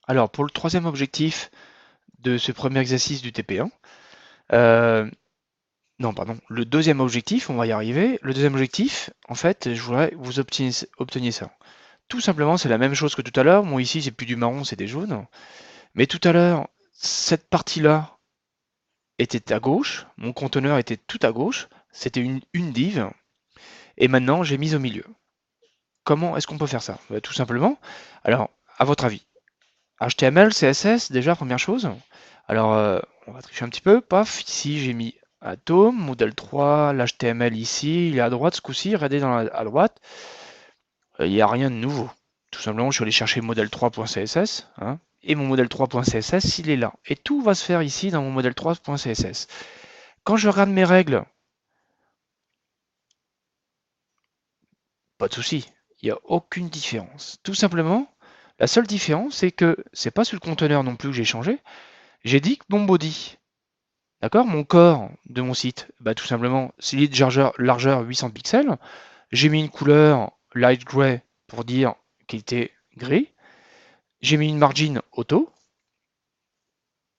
Alors, pour le troisième objectif de ce premier exercice du TP1, euh, non, pardon, le deuxième objectif, on va y arriver. Le deuxième objectif, en fait, je voudrais que vous obteniez ça. Tout simplement, c'est la même chose que tout à l'heure. Bon, ici, c'est plus du marron, c'est des jaunes. Mais tout à l'heure, cette partie-là était à gauche, mon conteneur était tout à gauche, c'était une div, et maintenant, j'ai mis au milieu. Comment est-ce qu'on peut faire ça? Bah, tout simplement. Alors, à votre avis, HTML, CSS, déjà, première chose. Alors, on va tricher un petit peu. Paf, ici, j'ai mis Atom, modèle 3, l'HTML ici, il est à droite ce coup-ci, regardez à droite, il n'y a rien de nouveau. Tout simplement, je suis allé chercher modèle3.css, hein, et mon modèle 3.css, il est là. Et tout va se faire ici dans mon modèle 3.css. Quand je regarde mes règles, pas de souci, il n'y a aucune différence. Tout simplement, la seule différence, c'est que c'est pas sur le conteneur non plus que j'ai changé. J'ai dit que mon body, d'accord, mon corps de mon site, bah tout simplement, solide largeur 800 pixels. J'ai mis une couleur light gray pour dire qu'il était gris. J'ai mis une margin auto.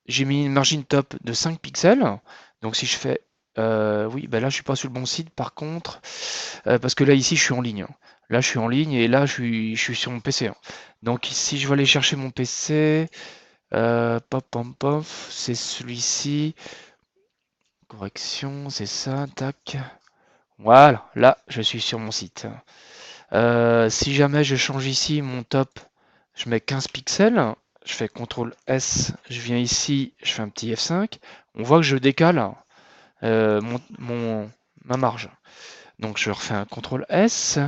J'ai mis une margin top de 5 pixels. Donc si je fais... oui, bah là je suis pas sur le bon site par contre, parce que là ici je suis en ligne, hein. Là je suis en ligne et là je suis sur mon PC, hein. Donc si je vais aller chercher mon PC, pop pop pop, c'est celui-ci, correction, c'est ça, tac. Voilà, là je suis sur mon site. Si jamais je change ici mon top, je mets 15 pixels, je fais CTRL S, je viens ici, je fais un petit F5, on voit que je décale ma marge. Donc je refais un CTRL S.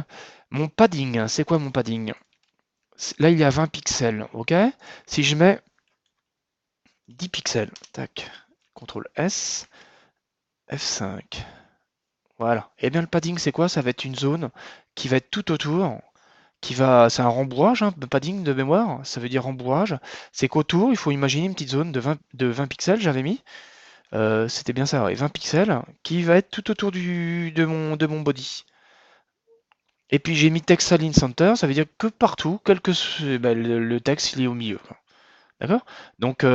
Mon padding, c'est quoi mon padding? Là il y a 20 pixels, ok? Si je mets 10 pixels, tac, CTRL S, F5. Voilà. Et bien le padding c'est quoi? Ça va être une zone qui va être tout autour, c'est un rembourrage, hein, padding de mémoire, ça veut dire rembourrage. C'est qu'autour, il faut imaginer une petite zone de 20 pixels, j'avais mis. C'était bien ça, ouais, 20 pixels, qui va être tout autour de mon body. Et puis j'ai mis text align center, ça veut dire que partout, le texte il est au milieu. D'accord? Donc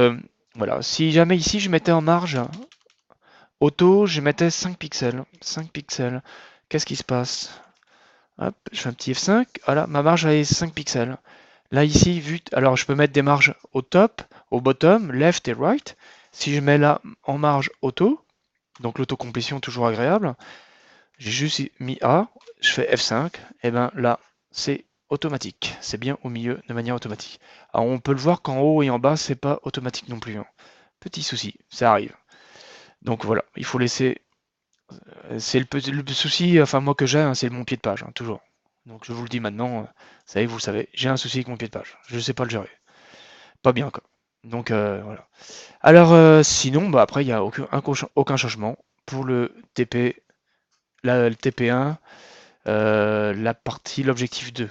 voilà, si jamais ici je mettais en marge auto, je mettais 5 pixels. 5 pixels. Qu'est-ce qui se passe? Hop, je fais un petit F5. Voilà, ma marge est 5 pixels. Là ici, alors je peux mettre des marges au top, au bottom, left et right. Si je mets là en marge auto, donc l'autocomplétion toujours agréable, j'ai juste mis A, je fais F5, et bien là c'est automatique, c'est bien au milieu de manière automatique. Alors on peut le voir qu'en haut et en bas c'est pas automatique non plus, hein. Petit souci, ça arrive. Donc voilà, il faut laisser. C'est le souci, enfin moi que j'ai, hein, c'est mon pied de page, hein, toujours. Donc je vous le dis maintenant, ça y est, vous le savez, j'ai un souci avec mon pied de page. Je sais pas le gérer. Pas bien quoi. Donc voilà. Alors sinon, bah après il n'y a aucun changement pour le TP, le TP1, l'objectif 2.